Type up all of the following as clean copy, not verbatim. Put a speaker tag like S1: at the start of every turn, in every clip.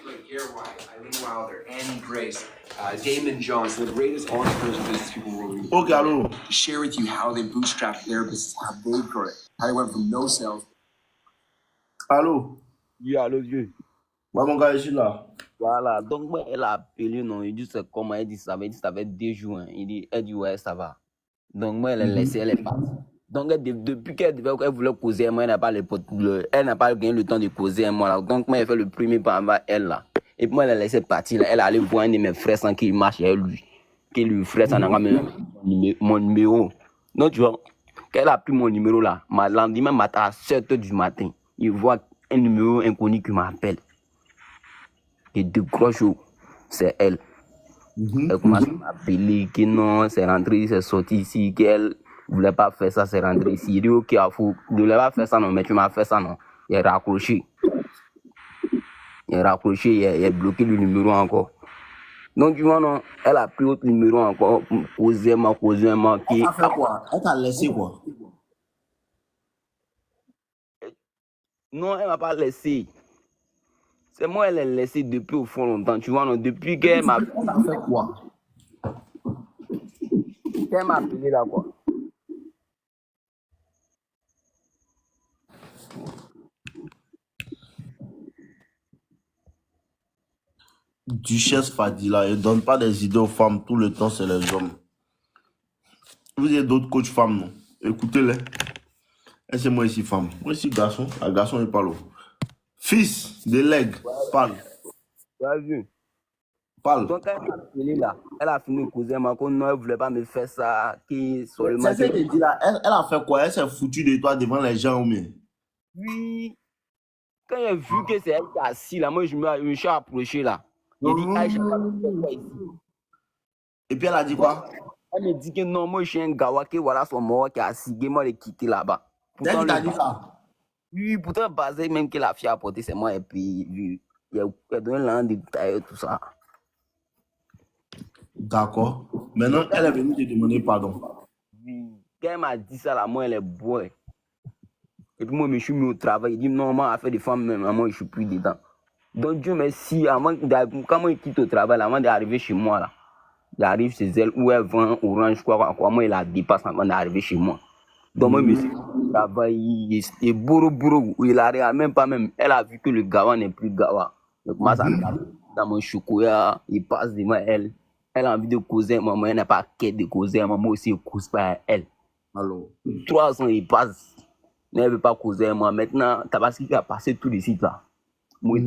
S1: Like Gary White, Eileen Wilder, Annie Grace, Damon Jones, the greatest entrepreneurs and business people will
S2: Ok, allô.
S1: share with you how they bootstrapped their business, how they grew it, how they went from no sales.
S2: Allô.
S3: Oui, allô, Dieu.
S2: Ouais, mon gars, je suis là.
S3: Voilà, donc moi, elle a appelé, non, il dit c'est comment, elle dit ça fait 2 jours, hein. Elle dit ouais, ça va. Donc moi, elle a laissé, elle est partie. Donc depuis qu'elle voulait causer, moi, elle n'a pas gagné le temps de causer, moi, là. Donc moi, elle fait le premier pas avec elle, là. Et puis moi, elle a laissé partir, là. Elle est allée voir un de mes frères sans qu'il marche avec lui. Qu'il lui frère, ça n'a pas même mon numéro. Donc tu vois, quand elle a pris mon numéro, là, le lendemain matin, à 7h du matin, il voit un numéro inconnu qui m'appelle. Et de gros jours, c'est elle. Elle commence à m'appeler que non, c'est rentré, c'est sorti ici, qu'elle ne voulait pas faire ça, c'est rentré ici. Il dit ok, je ne voulais pas faire ça, non, mais tu m'as fait ça, non. Il est raccroché. Il a bloqué le numéro encore. Donc, tu vois, non, elle a pris autre numéro encore, causé.
S2: Elle t'a fait quoi? Elle t'a laissé quoi?
S3: Non, elle ne m'a pas laissé. C'est moi, elle l'a laissé depuis au fond longtemps, tu vois, non, depuis qu'elle m'a...
S2: Elle t'a fait quoi?
S3: Qu'elle m'a appelé là, quoi.
S2: Duchesse Fadila, elle ne donne pas des idées aux femmes, tout le temps, c'est les hommes. Vous avez d'autres coachs femmes, non? Écoutez-les. Et c'est moi ici, femme. Moi ici, garçon. Un garçon, il parle. Fils de legs, parle.
S3: Tu as vu?
S2: Parle.
S3: Donc, elle m'a appelé là. Elle a fini de causer, mais non, elle ne voulait pas me faire ça.
S2: C'est ce qu'elle dit là. Elle a fait quoi? Elle s'est foutue de toi devant les gens ou bien?
S3: Oui. Quand j'ai vu que c'est elle qui est assise là, moi je me suis approché là. J'ai dit, Aïcha, quoi ici?
S2: Et puis elle a dit quoi?
S3: Elle me dit que non, moi je suis un gawa, que voilà son mort qui est assis, que moi je l'ai quitté là-bas.
S2: C'est elle qui t'a dit ça?
S3: Oui, pourtant, basé même que la fille a porté, c'est moi, et puis il a donné l'un des détails, tout ça.
S2: D'accord. Maintenant, elle est venue te demander pardon.
S3: Oui. Quand elle m'a dit ça là, moi elle est boire. Et puis moi, je me suis mis au travail. Il dit non, moi, affaire des femmes, même, moi, je ne suis plus dedans. Donc, Dieu merci, quand moi, je quitte au travail, avant d'arriver chez moi, là, j'arrive chez elle, où elle vend orange, quoi, moi, elle la dépasse avant d'arriver chez moi. Donc, moi, je me suis mis au travail, et bourreau, il arrive même pas même. Elle a vu que le gawa n'est plus gawa. Donc, moi, ça me dans mon chocolat, il passe devant elle. Elle a envie de causer, moi, elle n'a pas qu'à de causer, moi aussi, je cause pas elle.
S2: Alors.
S3: 3 ans, il passe. Mais elle ne veut pas causer moi. Maintenant, Tabaski qui a passé tout de suite là. Moi,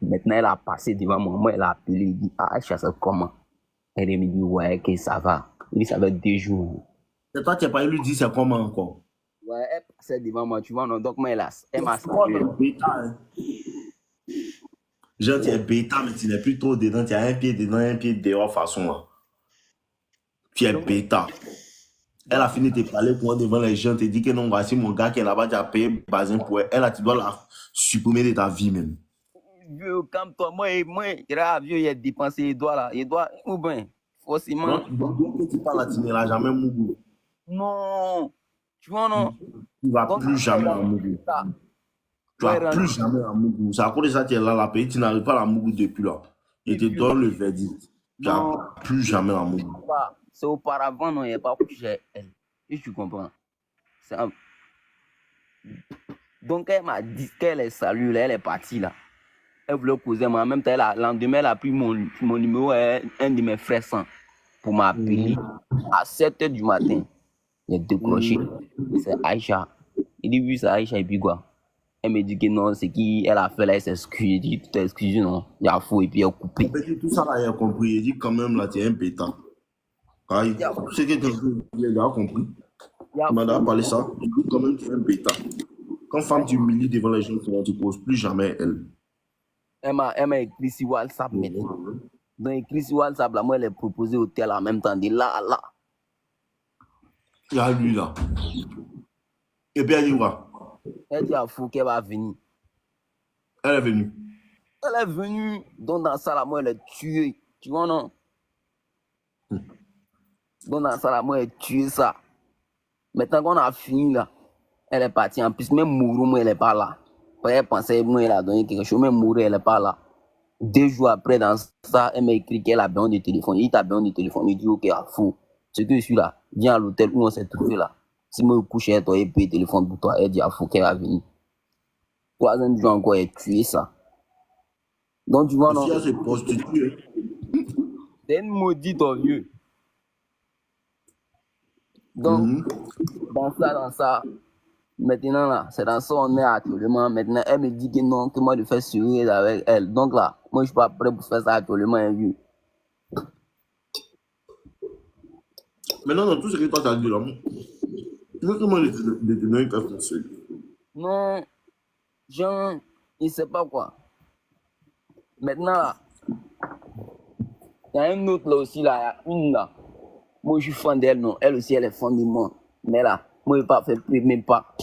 S3: maintenant, elle a passé devant moi. Moi, elle a appelé. Il dit, ah, je sais comment. Elle me dit, ouais, que ça va. Il dit, ça va 2 jours.
S2: C'est toi qui n'as pas lui dit c'est comment encore?
S3: Ouais, elle passait devant moi, tu vois. Non? Donc, moi, elle m'a
S2: salué. Genre, tu es bêta, mais tu n'es plus trop dedans. Tu as un pied dedans, un pied dehors, façon là. Tu es bêta. Elle a fini de te parler pour devant les gens, te dit que non, voici mon gars qui est là-bas, tu as payé bazin pour elle. Elle, tu dois la supprimer de ta vie même.
S3: Vieux, comme toi, moi, vieux, il a dépensé les doigts là. Les doigts, ou bien, forcément.
S2: Donc, que tu parles là, tu n'iras jamais Mougou.
S3: Non. Tu vois, non?
S2: Tu ne vas plus jamais à Mougou. Tu ne vas plus jamais à Mougou. C'est à cause de ça que tu es là, la pays, tu n'arrives pas à Mougou depuis là. Et te donne le verdict. Tu ne vas plus jamais à Mougou.
S3: C'est auparavant, non, il n'y a pas couché elle. Et tu comprends. Donc, elle m'a dit qu'elle est saluée, là, elle est partie là. Elle voulait causer moi. En même temps, le lendemain, elle a pris mon numéro, un de mes frères sans, pour m'appeler à 7h du matin. Il a décroché. C'est Aïcha. Il dit oui, c'est Aïcha, et puis quoi? Elle me dit que non, c'est qui elle a fait là, elle s'excuse. Il dit, tu t'es excusé, non? Il a faux, et puis elle a coupé.
S2: Tout ça là, il a compris. Il dit quand même là, tu es un pétard. C'est que tu as compris. Tu m'as parlé ça. Il dit quand même tu es un bêta. Quand femme tu humilies devant les gens, tu ne poses plus jamais elle.
S3: Elle m'a écrit sur WhatsApp maintenant. Donc, écrit sur WhatsApp, là, moi, elle est proposée au tel en même temps, de là à là.
S2: Il y a lui là. Et puis elle dit quoi?
S3: Elle dit à Fou qu'elle va venir.
S2: Elle est venue.
S3: Elle est venue, donc dans ça, là, moi, elle est tuée. Tu vois, non? Donc dans ça, là, moi, elle est tuée ça. Maintenant qu'on a fini, là, elle est partie. En plus, même Mourou, moi, elle n'est pas là. Elle pensait, moi, elle a donné quelque chose, même Mourou, elle n'est pas là. 2 jours après, dans ça, elle m'a écrit qu'elle a besoin de téléphone. Il t'a besoin de téléphone. Il dit, ok, à fou. Ce que je suis là, viens à l'hôtel où on s'est trouvé là. Si moi, je couche, toi, il paye le téléphone pour toi. Elle dit, à fou, qu'elle va venir. 3e jour encore, elle est tuée ça. Donc, tu vois, non?
S2: Si elle s'est prostituée.
S3: C'est une maudite, ton vieux. Donc, dans ça, maintenant là, c'est dans ça on est actuellement. Maintenant, elle me dit que non, que moi je fais sourire avec elle. Donc là, moi je suis pas prêt pour faire ça actuellement, hein, vieux.
S2: Maintenant, dans tout ce que toi t'as dit là, tu veux que moi je te donne un conseil?
S3: Non, Jean, il sait pas quoi. Maintenant là, il y a une autre là aussi là, il y a une là. Moi je suis fan d'elle, non. Elle aussi, elle est fan de moi. Mais là, moi je ne vais pas faire premier pas.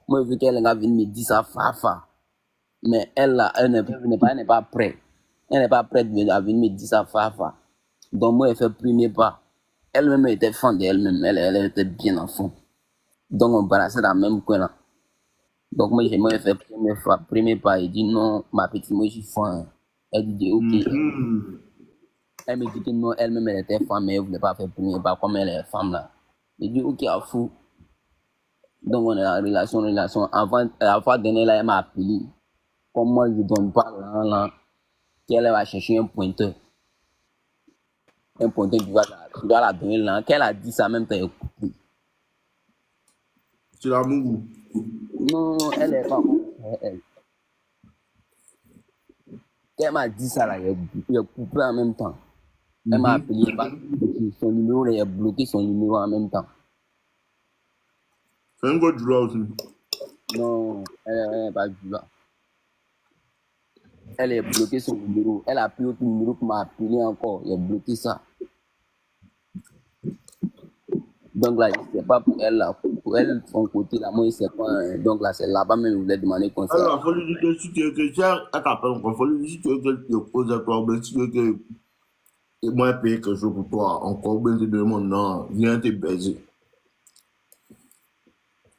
S3: Moi je veux qu'elle vienne me dire ça, fa. Mais elle là, elle n'est pas prête. Elle n'est pas prête à venir me dire ça, fa. Donc moi, elle fait premier pas. Elle-même était fan d'elle-même. Elle était bien en fond. Donc on balassait dans le même coin là. Donc moi, j'aimerais faire premier pas. Elle dit non, ma petite, moi je suis fan. Elle dit ok. Elle me dit que non, elle-même elle était femme, mais elle ne voulait pas faire premier pas comme elle est femme là. Elle dit ok, à fou. Donc on est en relation. Avant, la fois dernière là, elle m'a appelé. Comme moi, je ne donne pas là, qu'elle va chercher un pointeur. Un pointeur, tu dois la donner là. Qu'elle a dit ça, même t'as écouté.
S2: C'est l'amour.
S3: Non, elle n'est pas. Elle. Elle m'a dit ça là, il a coupé en même temps. Elle m'a appelé, son numéro, il a bloqué son numéro en même temps.
S2: C'est un gars du là aussi.
S3: Non, elle n'est pas du là. Elle a bloqué son numéro. Elle a pris autre numéro pour m'appeler encore. Il a bloqué ça. Donc là, je ne sais pas pour elle, là. Pour elle, son côté, là, moi, je ne sais pas. Hein. Donc là, c'est là-bas même, je voulais demander conseil.
S2: Alors, il faut lui dire que si tu veux que elle t'appelle encore, il faut lui dire si tu veux qu'elle te pose à toi, mais si tu veux que moi je paye quelque chose pour toi, encore bien te demande, non, viens te baiser.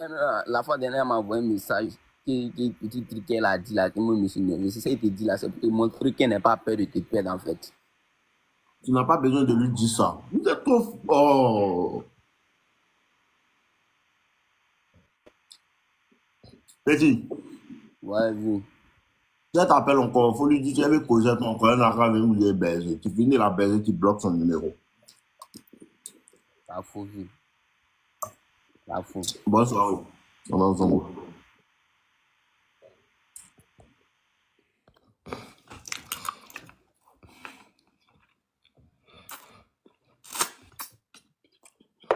S3: La fois dernière, elle m'a envoyé un message. Petit truc qu'elle a dit là, que moi, je me suis dit, c'est ça qu'elle te dit là, c'est pour te montrer qu'elle n'a pas peur de te perdre en fait.
S2: Tu n'as pas besoin de lui dire ça. Vous êtes trop fort. Petit,
S3: Ouais, vu.
S2: si elle t'appelle encore, il faut lui dire qu'elle veut causer avec toi encore, elle n'a qu'à venir vous baiser. Tu finis la baiser, tu bloques son numéro.
S3: Ça faux, vu. Ça faux.
S2: Bonsoir. On va ensemble.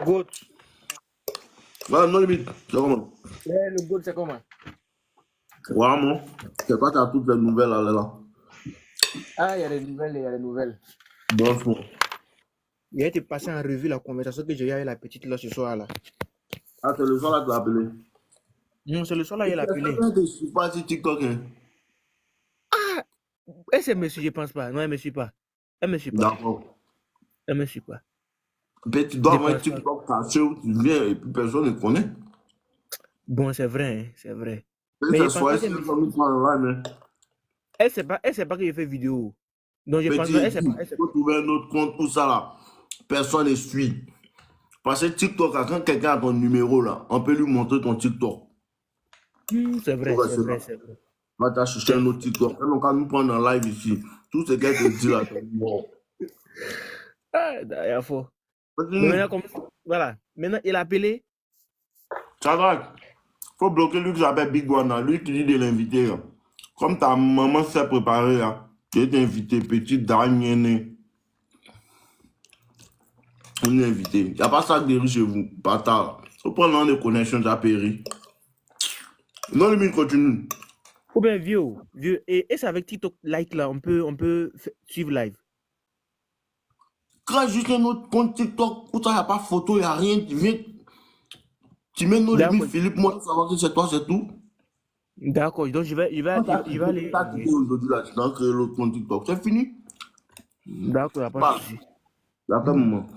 S4: Goat.
S2: Ouais, non limite, c'est comment?
S4: Ouais, le goat, c'est comment?
S2: Ouais, moi. C'est quoi, t'as toutes les nouvelles là?
S4: Ah, il y a des nouvelles, il y a des nouvelles.
S2: Bonsoir.
S4: Il a été passé en revue la conversation que j'ai eue avec la petite là ce soir là.
S2: Ah, c'est le soir là que tu l'as appelé.
S4: Non, c'est le soir là, il a appelé.
S2: Je ne suis pas sur TikTok. Hein.
S4: Elle me suit, je pense pas. Non, elle me suit pas. Elle me suit pas.
S2: D'accord.
S4: Elle me suit pas.
S2: Mais tu dois
S4: Je
S2: avoir un
S4: pense pas.
S2: TikTok caché où tu viens et puis personne ne connaît.
S4: Bon, c'est vrai, hein, c'est vrai.
S2: Et
S4: Mais
S2: ce
S4: je pense
S2: soir,
S4: pas
S2: c'est
S4: qu'elle
S2: une
S4: me
S2: famille
S4: suit.
S2: online. Hein.
S4: Elle sait pas que je fais vidéo. Donc je pense
S2: Petit,
S4: pas, elle sait pas.
S2: il faut trouver un autre compte où ça là. Personne ne suit. Parce que TikTok, quand quelqu'un a ton numéro là, on peut lui montrer ton TikTok.
S4: C'est vrai,
S2: Ouais,
S4: c'est
S2: c'est
S4: vrai,
S2: ça.
S4: c'est vrai.
S2: Va t'as cherché un autre TikTok. Elle n'a qu'à nous prendre en live ici. Tout ce qu'elle te dit là, c'est bon.
S4: Ah, d'ailleurs, faux. Mais
S2: Continue.
S4: maintenant, voilà. Maintenant, il a appelé.
S2: Ça va. Faut bloquer lui qui s'appelle Big One, là. Lui qui dit de l'inviter. Là. Comme ta maman s'est préparée, là. Je vais t'inviter, petite dame, on est invité. Il n'y a pas ça de riz chez vous, bâtard. Faut prendre un de connexion, t'as péri. Non, le mine continue.
S4: Ou bien vieux. Et c'est avec TikTok like là, on peut suivre live.
S2: Crée juste un autre compte TikTok où il n'y a pas photo, il n'y a rien. Tu viens, tu mets nos
S4: D'accord.
S2: limites, Philippe, moi, savoir que c'est toi, c'est tout.
S4: D'accord. Donc, je vais aller.
S2: T'as quitté aujourd'hui là, tu dois créer l'autre compte TikTok. C'est fini.
S4: D'accord, il n'y a pas de
S2: Bah,
S4: souci.
S2: après, moment.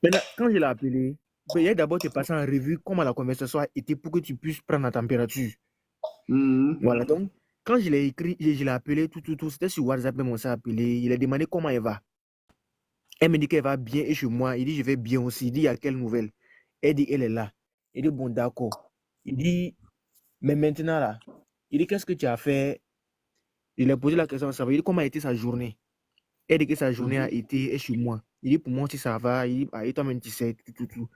S4: Maintenant, quand je l'ai appelé, ben, il y a d'abord te passer en revue comment la conversation a été pour que tu puisses prendre la température. Voilà, donc, quand je l'ai écrit, je l'ai appelé, tout, c'était sur WhatsApp, même on s'est appelé. Il a demandé comment elle va. Elle me dit qu'elle va bien et chez moi. Il dit, je vais bien aussi. Il dit, il y a quelle nouvelle? Elle dit, elle est là. Il dit, bon, d'accord. Il dit, mais maintenant là, il dit, qu'est-ce que tu as fait? Il a posé la question, ça va. Il dit, comment a été sa journée? Elle dit que sa journée a été chez moi. Il dit, pour moi, si ça va. Il dit, ah, et toi-même, tu sais, tout.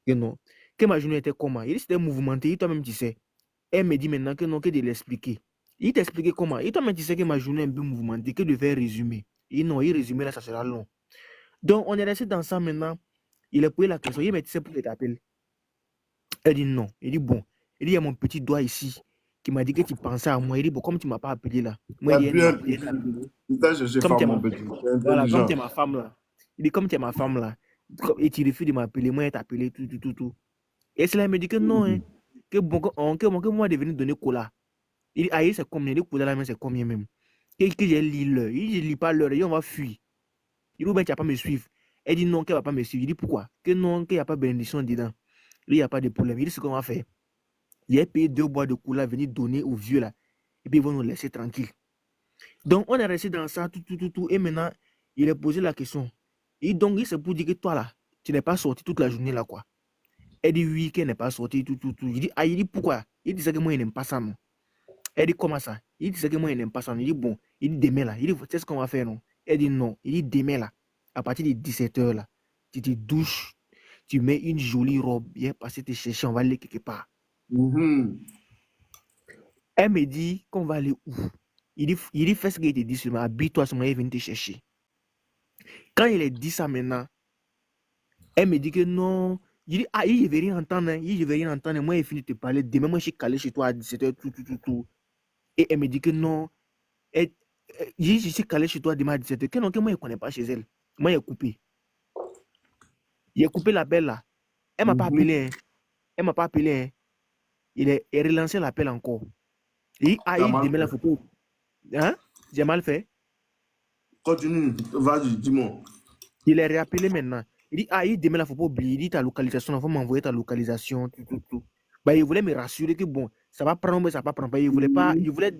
S4: Que non. Que ma journée était comment? Il dit, c'était mouvementé. Il dit, toi-même, tu sais. Elle me dit maintenant que non, que de l'expliquer. Il t'expliquait comment? Il toi-même, tu sais que ma journée est un peu mouvementée, que de faire résumer. Il dit, non, il résumé là, ça sera long. Donc, on est resté dans ça maintenant. Il a posé la question. Il dit, mais tu sais pourquoi il t'appelle? Elle dit non. Il dit, bon. Il dit, il y a mon petit doigt ici qui m'a dit que tu pensais à moi. Il dit, bon, comme tu ne m'as pas appelé là. Moi, il dit, elle m'a appelé. Comme tu es ma... Voilà, comme tu es ma femme là. Il dit, comme tu es ma femme là. Et tu refuses de m'appeler. Moi, elle t'a appelé, tout. Et cela, il me dit que non, hein. Que bon, que moi, de venir donner cola. Il dit, ah, c'est combien? Il dit, cola là, c'est combien même? Que j'ai lu l'heure. Il dit, je ne lis pas l'heure. Il dit, on va fuir. Il dit, ben, tu vas pas me suivre. Elle dit, non, qu'elle ne va pas me suivre. Il dit, pourquoi? Que non, qu'il n'y a pas de bénédiction dedans. Il n'y a pas de problème. Il dit, ce qu'on va faire. Il a payé 2 bois de cola, venir donner aux vieux là. Et puis ils vont nous laisser tranquilles. Donc on est resté dans ça, tout. Et maintenant, il a posé la question. Et donc, il s'est pour dire que toi là, tu n'es pas sorti toute la journée là, quoi. Elle dit oui, qu'elle n'est pas sortie, tout. Il dit, ah, il dit pourquoi? Il dit que moi, il n'aime pas ça, non. Elle dit comment ça? Il dit que moi, il n'aime pas ça. Il dit bon, il dit demain là. Il dit, c'est ce qu'on va faire, non? Elle dit non. Il dit demain là, à partir de 17h là, tu te douches, tu mets une jolie robe, viens passer te chercher, on va aller quelque part. Elle me dit qu'on va aller où? Il dit fais ce qu'il te dit seulement, habille-toi seulement, il vient te chercher. Quand il a dit ça maintenant, elle me dit que non. Il dit, ah, je ne vais rien entendre. Hein. Je ne vais rien entendre. Moi, il finit de te parler. Demain, moi, je suis calé chez toi à 17h, tout. Et elle me dit que non. Je suis calé chez toi demain à 17h. Que non, que moi, je ne connais pas chez elle. Moi, il a coupé. Il a coupé l'appel là. Elle ne m'a pas appelé. Hein. Elle ne m'a pas appelé. Hein. Il a relancé l'appel encore. Il dit, ah, demain, la photo. Hein? J'ai mal fait.
S2: Continue, vas-y, dis-moi.
S4: Il est réappelé maintenant. Il dit, ah, demain, il ne faut pas oublier. Il dit ta localisation, il faut m'envoyer ta localisation, tout. Bah, il voulait me rassurer que bon, ça va prendre, mais ça va pas prendre. Il voulait pas, il voulait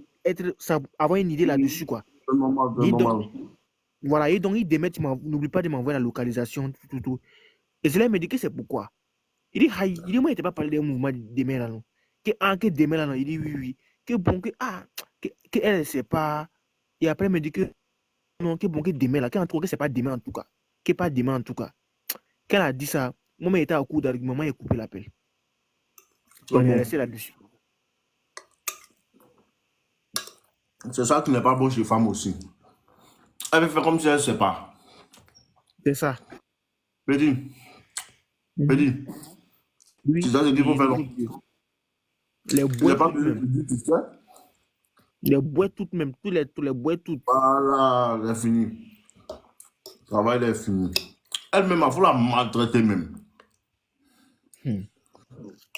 S4: avoir une idée là-dessus, quoi. Donc, voilà, et donc, il demain, n'oublie pas de m'envoyer la localisation, tout. Et cela, il me dit que c'est pourquoi. Il dit, moi, il n'était pas parlé d'un mouvement demain, là, non. Que demain, là, non. Il dit, oui. Que bon, que elle ne sait pas. Et après, il me dit que non, que bon, que demain, là, que c'est pas demain en tout cas. Que pas demain en tout cas. Qu'elle a dit ça, moi, j'étais au cours d'argument, moi, j'ai coupé l'appel. On est resté là-dessus.
S2: C'est ça qui n'est pas bon chez les femmes aussi. Elle veut faire comme si elle ne sait pas.
S4: C'est ça.
S2: Petit.
S4: Oui.
S2: C'est ça ce qu'il faut faire, non?
S4: Les bois toutes même. Les bois toutes même. Tous les bois toutes.
S2: Voilà, c'est fini. Le travail est fini. Elle-même, il faut la maltraiter même.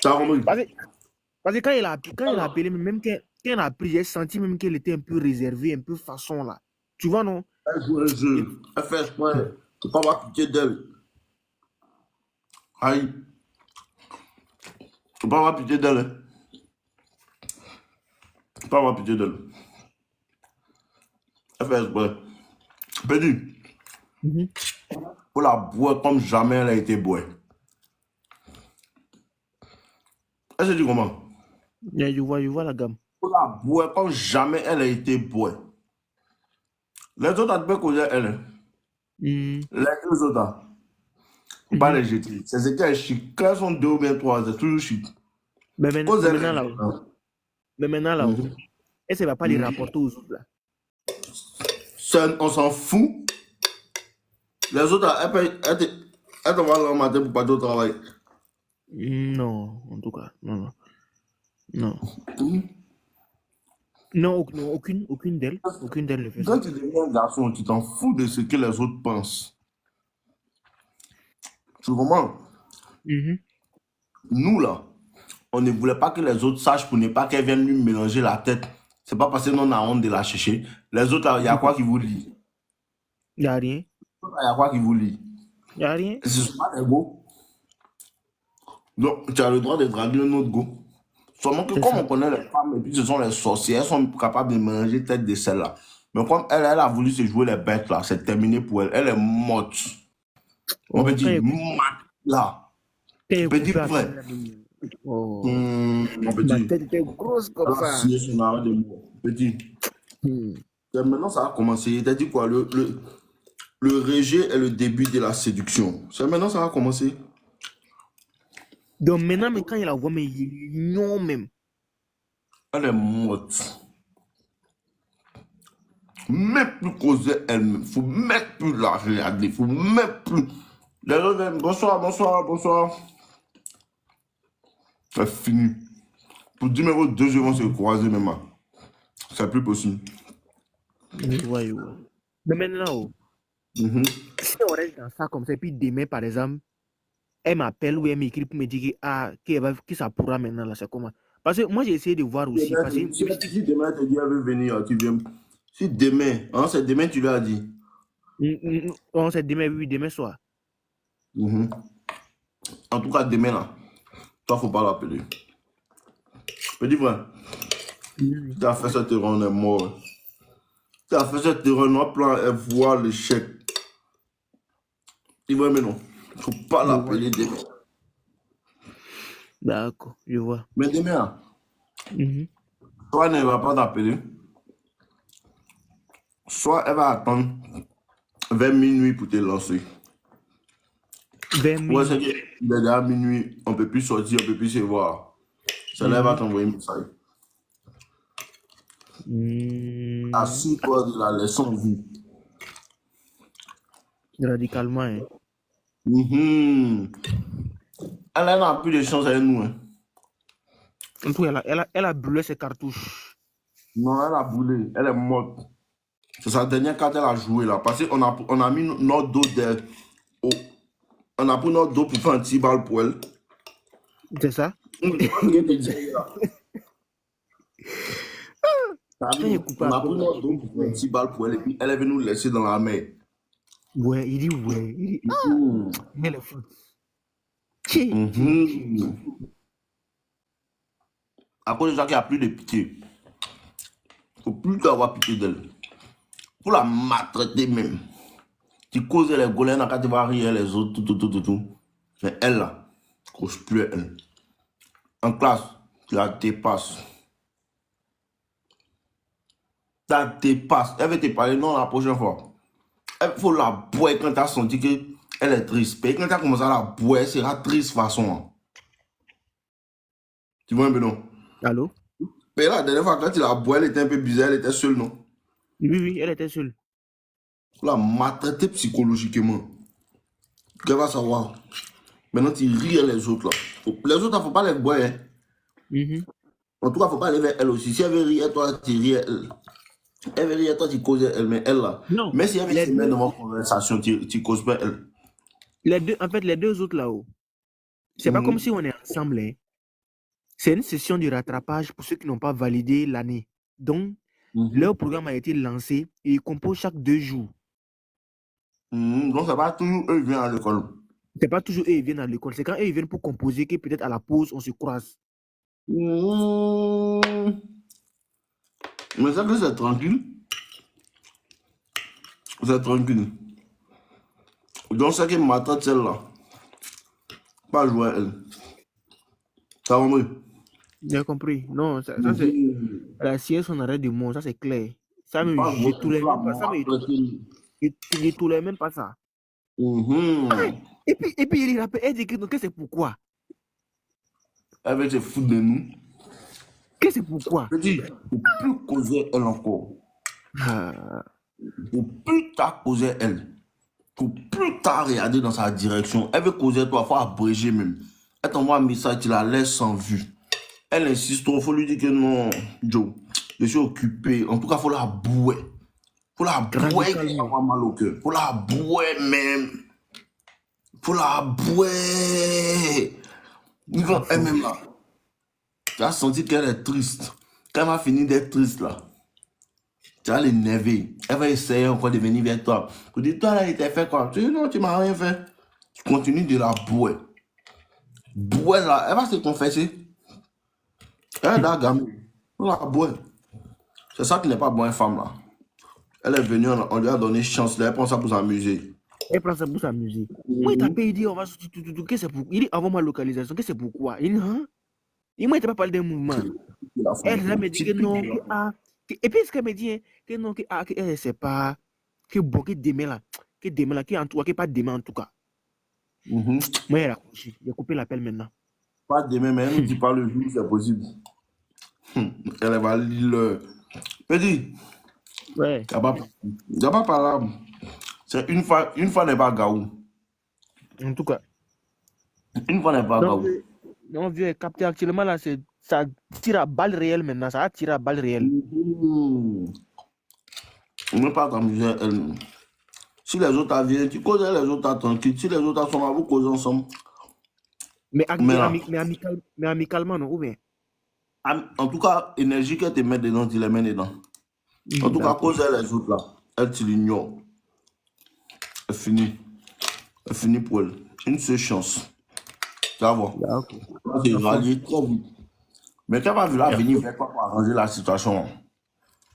S2: T'as compris?
S4: Parce que quand elle a appelé, même quand elle a pris, j'ai senti même qu'elle était un peu réservée, un peu façon là. Tu vois, non?
S2: Elle joue un jeu. Elle fait exprès. Tu ne peux pas avoir pitié d'elle. Aïe. Tu ne peux pas avoir pitié d'elle. Tu ne peux pas avoir pitié d'elle. Elle fait exprès. Petit. Pour la boire comme jamais elle a été boire. Elle se dit comment?
S4: Je vois la gamme.
S2: Pour la boire comme jamais elle a été boire. Les autres, tu peux causer elle. Les deux autres, il ne faut pas les jeter. C'est ce qui est chic. Quand elles sont 2 ou bien 3, c'est toujours chic.
S4: Mais maintenant là, elle ne va pas les rapporter aux autres là.
S2: On s'en fout. Les autres, elles te voient le matin pour pas de travail.
S4: Non, en tout cas, non. Non, aucune d'elles. Aucune d'elles ne fait ça.
S2: Quand tu deviens un garçon, tu t'en fous de ce que les autres pensent. Tu comprends?
S4: Mhm.
S2: Nous, là, on ne voulait pas que les autres sachent pour ne pas qu'elles viennent lui mélanger la tête. C'est pas parce que nous, on a honte de la chercher. Les autres, là, il y a quoi qui vous lie?
S4: Il n'y a rien.
S2: Il y a quoi qui vous lie?
S4: Il n'y a rien.
S2: Ce sont pas des go. Donc, tu as le droit de draguer un autre go. Seulement que
S4: C'est
S2: comme
S4: ça.
S2: on connaît les femmes et puis ce sont les sorcières, elles sont capables de mélanger tête de celle-là. Mais comme elle a voulu se jouer les bêtes là, c'est terminé pour elle. Elle est morte. On
S4: Oh,
S2: peut
S4: quand
S2: dire,
S4: il
S2: là.
S4: quand il
S2: Petit
S4: coupé à
S2: frère.
S4: terre, oh,
S2: On peut
S4: ma
S2: dire,
S4: tête était grosse comme
S2: elle a
S4: ça.
S2: signé son arrêt de mort. Petit.
S4: Hmm.
S2: Et maintenant, ça a commencé. Il t'a dit quoi? Le rejet est le début de la séduction. C'est maintenant, ça a commencé.
S4: Donc maintenant, mais quand il la voit, mais il non même.
S2: Elle est morte. Même plus causer elle-même. Faut même plus la regarder. Faut même plus. Les autres viennent, bonsoir, bonsoir, bonsoir. C'est fini. Pour dire, mais vos deux yeux vont se croiser même. C'est plus possible.
S4: Ouais, ouais. Mais maintenant, oh,
S2: Mhm.
S4: si on reste dans ça comme ça, et puis demain, par exemple, elle m'appelle ou elle m'écrit pour me dire que, ah, que ça pourra maintenant, là, c'est comment? Parce que moi, j'ai essayé de voir aussi. Parce que,
S2: Si demain, elle te dit, elle veut venir, tu viens. Si demain, hein, c'est demain, tu lui as dit.
S4: on sait demain, oui, demain soir.
S2: Mhm. En tout cas, demain, là, toi, faut pas l'appeler. Petit frère, tu as fait cette erreur, on est mort. Tu as fait cette erreur, notre plan est voir l'échec. Tu vois, mais non, faut pas l'appeler demain.
S4: D'accord, je vois.
S2: Mais demain, là,
S4: Mhm.
S2: soit elle ne va pas t'appeler, soit elle va attendre vers minuit pour te lancer.
S4: Vers
S2: Ouais, c'est
S4: minuit.
S2: que déjà à minuit, on ne peut plus sortir, on ne peut plus se voir. C'est là, elle va t'envoyer un message. Assure-toi de la leçon vue.
S4: Radicalement, hein.
S2: Mhm. Elle n'a plus de chance avec nous. Hein.
S4: En tout cas, elle a brûlé ses cartouches.
S2: Non, elle a brûlé. Elle est morte. C'est sa dernière carte qu'elle a joué là. Parce qu'on a mis notre dos on a pris notre dos pour faire un petit bal pour elle.
S4: C'est ça?
S2: On a pris notre dos pour faire un petit bal pour elle. Et puis elle est venue nous laisser dans la mer.
S4: Ouais, il dit ouais. Il dit, mais le foot.
S2: À cause de ça qu'il n'y a plus de pitié. Il ne faut plus avoir pitié d'elle. Il faut la maltraiter même. Tu causes les golènes quand tu vas rire les autres, tout. Mais elle là, ne cause plus elle. En classe, tu la dépasses. Tu la dépasses. Elle veut te parler, non, la prochaine fois. Il faut la boire quand tu as senti qu'elle est triste. Et quand tu as commencé à la boire, elle sera triste façon. Tu vois un peu, non?
S4: Allô?
S2: Mais la dernière fois, quand tu la bois, elle était un peu bizarre, elle était seule, non?
S4: Oui, elle était seule.
S2: Faut la maltraiter psychologiquement. Tu vas savoir. Maintenant, tu ris les autres, là. Les autres, il ne faut pas les boire, hein. En tout cas, il ne faut pas aller vers elle aussi. Si elle veut rire, toi, tu ris elle. Elle veut rire, toi, tu causes elle. Mais elle, là.
S4: Non.
S2: Mais si elle veut se mettre dans votre conversation, tu ne causes pas elle.
S4: Les deux autres là-haut, c'est pas comme si on est ensemble. Hein. C'est une session de rattrapage pour ceux qui n'ont pas validé l'année. Donc, leur programme a été lancé et ils composent chaque 2 jours.
S2: Donc, c'est pas toujours eux qui viennent à l'école.
S4: C'est pas toujours eux qui viennent à l'école. C'est quand eux ils viennent pour composer que peut-être à la pause, on se croise.
S2: Mais ça que c'est tranquille. C'est tranquille. Donc, c'est qui m'attend celle-là. Pas jouer à elle. T'as compris?
S4: J'ai compris. Non, ça c'est. La science, on arrête du monde, ça c'est clair. Ça me je toulais même pas. Ça me je toulais même pas ça. Et puis il rappelle, elle dit que c'est pourquoi.
S2: Elle veut se foutre de nous.
S4: Que c'est pourquoi.
S2: Je dis, pour plus causer elle encore. Pour plus t'as causé elle. Pour plus t'as regardé dans sa direction. Elle veut causer toi, il faut abréger même. Elle t'envoie un message, tu la laisses sans vue. Elle insiste trop, il faut lui dire que non, Joe, je suis occupé. En tout cas, il faut la bouer. Il faut la bouer, qui va avoir mal au cœur. Il faut la bouer même. Il Faut la bouer. Ils vont elle-même là. Tu as senti qu'elle est triste. Quand elle va finir d'être triste là, tu vas l'énerver. Elle va essayer encore de venir vers toi. Pour dire, toi là, il t'a fait quoi? Tu dis, non, tu m'as rien fait. Tu continues de la bouer. Bouer là, elle va se confesser. Elle est là, gamme. On la bouer. C'est ça qui n'est pas bon, une femme là. Elle est venue, on lui a donné chance. Elle prend ça pour s'amuser.
S4: Elle prend ça pour s'amuser. Moi, il t'a payé, il dit, on va sortir tout. Qu'est-ce que c'est pour. Il dit, avant ma localisation, qu'est-ce que c'est pourquoi? Il dit, hein? Il m'a pas parlé d'un mouvement. Elle me dit que non, que ah. Et puis, ce qu'elle me dit, hein, que non, que ah, que elle sait pas. Que bon, que demain là, que en tout cas, que pas demain en tout cas. Moi, elle a couché. Il a coupé l'appel maintenant.
S2: Pas demain, mais elle ne dit pas le jour, c'est possible. Elle va lire le. Petit,
S4: Ouais.
S2: il n'y a pas parlé. C'est une fois n'est pas gaou.
S4: En tout cas.
S2: Une fois n'est pas gaou.
S4: Non, vieux, capté actuellement là, ça tire à balles réelles maintenant. Ça tire à balles réelles.
S2: On ne pas t'amuser. Si les autres viennent, tu causes les autres tranquille. Si les autres sont là, vous causez ensemble.
S4: Mais amicalement, non, ou bien?
S2: En tout cas, énergie qu'elle te met dedans, tu les mets dedans. En tout cas, cause les autres là, elle tu l'ignores. Elle finit pour elle. Une seule chance. Tu vas voir. C'est rallié très vite. Mais quand elle va venir vers toi pour arranger la situation,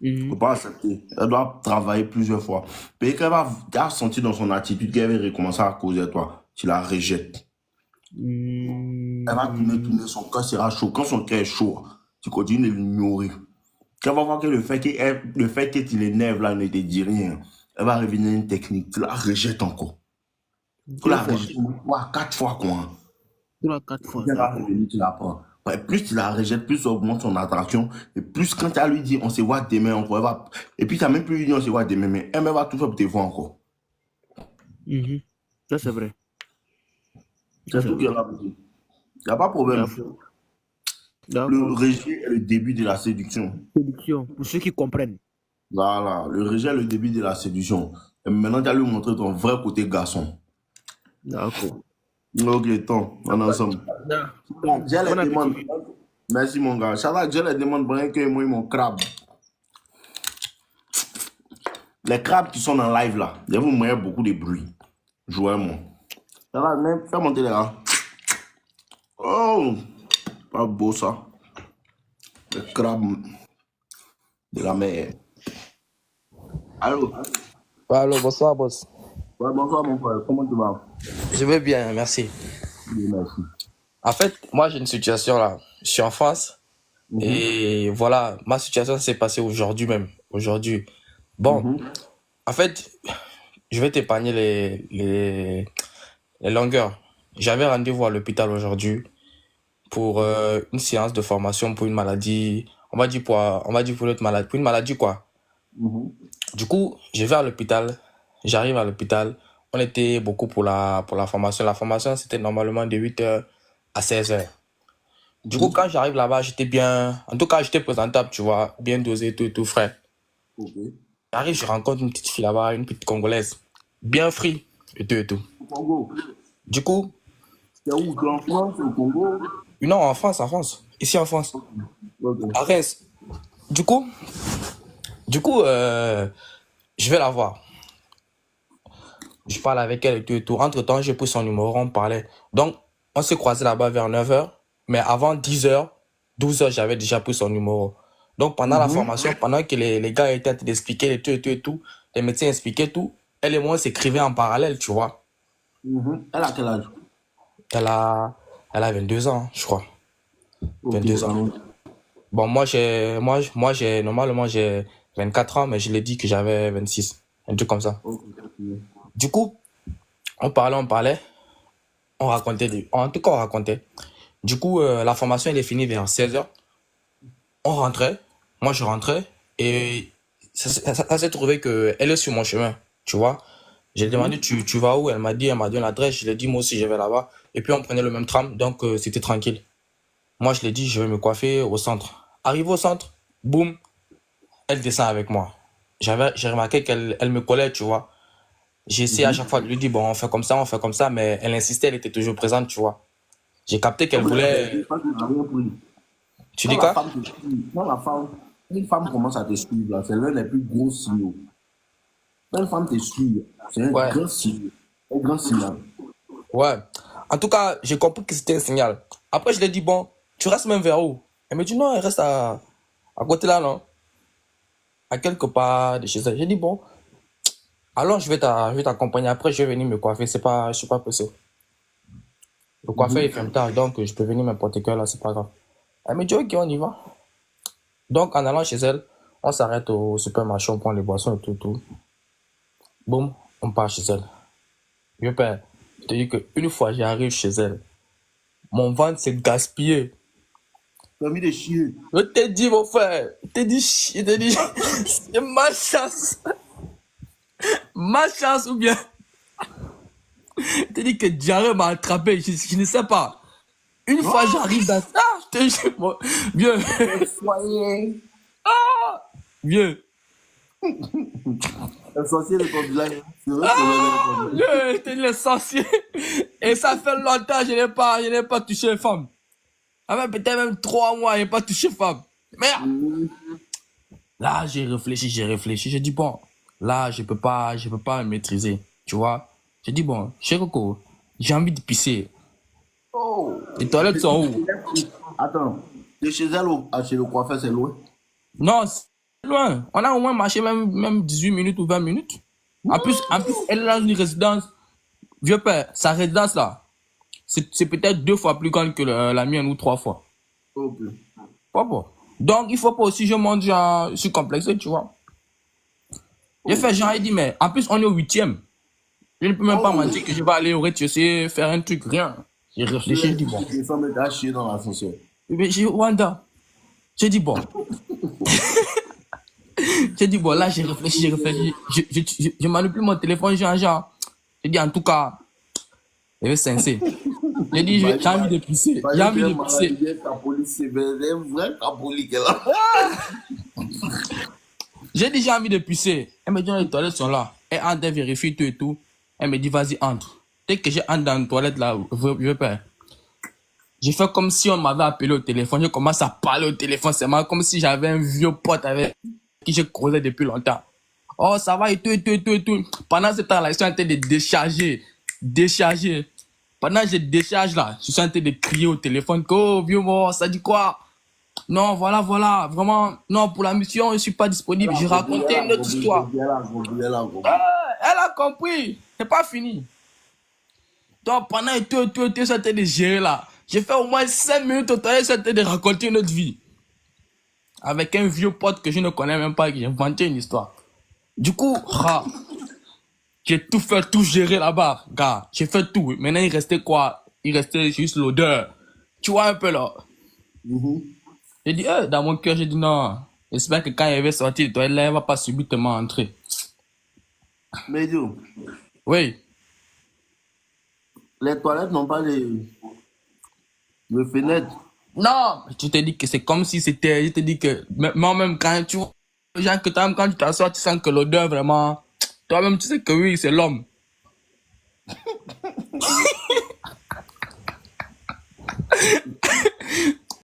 S2: il ne faut pas accepter. Elle doit travailler plusieurs fois. Mais quand elle va sentir dans son attitude qu'elle va recommencer à causer toi, tu la rejettes. Elle va tourner, son cœur sera chaud. Quand son cœur est chaud, tu continues de l'ignorer. Quand elle va voir que le fait que tu l'énerves là ne te dit rien, elle va revenir à une technique. Tu la rejettes encore. Tu la rejettes 4 fois quoi.
S4: 3-4 fois.
S2: Elle va revenir, tu la prends. Ouais, plus tu la rejettes, plus ça augmente son attraction. Et plus quand tu as lui dit on se voit demain encore, et puis tu n'as même plus lui dit on se voit demain, mais elle va tout faire pour te voir encore.
S4: Ça c'est vrai.
S2: C'est tout qu'il y a là. Il n'y a pas de problème. Le rejet est le début de la séduction.
S4: Séduction, pour ceux qui comprennent.
S2: Voilà, le rejet est le début de la séduction. Et maintenant, tu vas lui montrer ton vrai côté garçon.
S4: D'accord.
S2: Ok, ton, on est ensemble. Bon, j'ai les demandes. Merci, mon gars. Charlotte, j'ai les demandes pour que moi, mon crabe. Les crabes qui sont en live là, ils vont moyen beaucoup de bruit. Jouez-moi. Charlotte, fais monter les gars. Oh, pas beau ça. Les crabes de la mer. Allô?
S5: Allô, bonsoir, boss.
S2: Ouais, bonsoir, mon frère. Comment tu vas?
S5: Je vais bien, merci.
S2: Oui, merci.
S5: En fait, moi, j'ai une situation là. Je suis en France. Et voilà, ma situation s'est passée aujourd'hui même. Aujourd'hui. Bon, en fait, je vais t'épargner les longueurs. J'avais rendez-vous à l'hôpital aujourd'hui pour une séance de formation pour une maladie. On va dire pour l'autre maladie. Pour une maladie, quoi. Du coup, je vais à l'hôpital. J'arrive à l'hôpital. On était beaucoup pour la formation. La formation, c'était normalement de 8h à 16h. Du coup, quand j'arrive là-bas, j'étais bien... En tout cas, j'étais présentable, tu vois. Bien dosé, tout et tout, frère. J'arrive, je rencontre une petite fille là-bas, une petite Congolaise. Bien free, et tout et tout.
S2: Congo.
S5: Du coup...
S2: C'est où? En France, au Congo?
S5: Non, en France. Ici, en France. À Reims. Du coup, je vais la voir. Je parle avec elle et tout et tout. Entre-temps, j'ai pris son numéro, on parlait. Donc, on s'est croisés là-bas vers 9h. Mais avant 10h, 12h, j'avais déjà pris son numéro. Donc, pendant la formation, pendant que les gars étaient en train d'expliquer et tout, les médecins expliquaient tout, elle et moi, on s'écrivait en parallèle, tu vois.
S2: Elle a quel âge?
S5: Elle a 22 ans, je crois. 22 ans. Bon, normalement, j'ai 24 ans, mais je l'ai dit que j'avais 26. Un truc comme ça. Du coup, on parlait, on racontait. En tout cas, on racontait. Du coup, la formation, elle est finie vers 16h. On rentrait. Moi, je rentrais. Et ça s'est trouvé qu'elle est sur mon chemin. Tu vois. J'ai demandé, tu vas où? Elle m'a donné l'adresse. Je lui ai dit, moi aussi, je vais là-bas. Et puis, on prenait le même tram. Donc, c'était tranquille. Moi, je lui ai dit, je vais me coiffer au centre. Arrivé au centre, boum, elle descend avec moi. J'ai remarqué qu'elle me collait, tu vois. J'ai essayé à chaque fois de lui dire, bon, on fait comme ça, mais elle insistait, elle était toujours présente, tu vois. J'ai capté qu'elle voulait. Tu dis quoi?
S2: Quand la femme, une femme commence à te suivre, là, c'est l'un des plus gros signaux. Quand une femme te suit, c'est un
S5: Ouais,
S2: grand signe. Un grand signal.
S5: ouais. En tout cas, j'ai compris que c'était un signal. Après, je lui ai dit, bon, tu restes même vers où? Elle me dit, non, elle reste à côté là, non? À quelque part de chez elle. J'ai dit, bon, alors je vais t'accompagner. Après, je vais venir me coiffer. Je suis pas pressé. Le coiffeur, il ferme tard, donc je peux venir n'importe quelle heure, c'est pas grave. Elle me dit, ok, on y va. Donc, en allant chez elle, on s'arrête au supermarché, on prend les boissons et tout. Boum, on part chez elle. Vieux père, je te dis qu'une fois j'arrive chez elle, mon ventre s'est gaspillé.
S2: Tu as mis des chiens.
S5: Je t'ai dit, mon frère, je t'ai dit, c'est ma chance. Ma chance ou bien, je t'ai dit que diarrhée m'a attrapé, je ne sais pas. Une fois j'arrive dans ça, je te dis, vieux,
S2: Soyez.
S5: vieux.
S2: Un sorcier de ton village. C'est vrai que c'est
S5: Je t'ai dit le sorcier. Et ça fait longtemps que je n'ai pas touché une femme. Ah, peut-être même 3 mois, je n'ai pas touché une femme. Merde. Là, j'ai réfléchi. J'ai dit, bon, là, je peux pas me maîtriser. Tu vois? J'ai dit, bon, chez Coco, j'ai envie de pisser.
S2: Oh.
S5: Les toilettes sont où?
S2: Attends. De chez elle chez le coiffeur, c'est loin.
S5: Non, c'est loin. On a au moins marché même 18 minutes ou 20 minutes. En plus, elle est dans une résidence. Vieux père, sa résidence là, c'est peut-être 2 fois plus grande que la mienne ou 3 fois.
S2: Ok.
S5: Pas bon. Donc, il faut pas aussi, je monte, genre, je suis complexé, tu vois. J'ai fait genre, il dit, mais en plus, on est au 8e. Je ne peux même pas mentir que je vais aller au rez-de-chaussée faire un truc, rien. J'ai réfléchi, j'ai dit, bon.
S2: Les femmes étaient à chier dans l'ascenseur.
S5: Mais j'ai Wanda. J'ai dit, bon. J'ai dit, bon, là, j'ai réfléchi. Je manipule mon téléphone, genre. J'ai dit, en tout cas, je vais sincère. J'ai dit, j'ai envie de pisser. J'ai envie de pisser.
S2: C'est un vrai catholique là.
S5: J'ai dit, j'ai envie de pisser. Elle me dit, les toilettes sont là. Elle entre, elle vérifie tout et tout. Elle me dit, vas-y, entre. Dès que j'ai entre dans la toilette là, je pars. J'ai fait comme si on m'avait appelé au téléphone. Je commence à parler au téléphone. C'est marrant, comme si j'avais un vieux pote avec qui je causais depuis longtemps. Oh, ça va et tout. Pendant ce temps-là, je suis en train de décharger. Pendant que je décharge là, je suis en train de crier au téléphone. Oh, vieux mort, ça dit quoi? Non, voilà, vraiment, non, pour la mission, je suis pas disponible. J'ai raconté une autre histoire. Elle a compris. C'est pas fini. Donc, pendant que tout, je suis en train de gérer là. J'ai fait au moins 5 minutes au toilette, je suis en train de raconter une autre vie. Avec un vieux pote que je ne connais même pas, qui j'ai inventé une histoire. Du coup, j'ai tout fait, tout géré là-bas, gars. J'ai fait tout. Maintenant, il restait quoi? Il restait juste l'odeur. Tu vois un peu là. J'ai dit, dans mon cœur, j'ai dit non. J'espère que quand il va sortir de toilette, là, il va pas subitement entrer.
S2: Mais Dieu,
S5: Oui.
S2: les toilettes n'ont pas les fenêtres.
S5: Non, tu t'es dit que c'est comme si c'était, je te dis que, moi-même, quand tu vois, les gens que t'aimes, quand tu t'assois, tu sens que l'odeur vraiment, toi-même, tu sais que oui, c'est l'homme.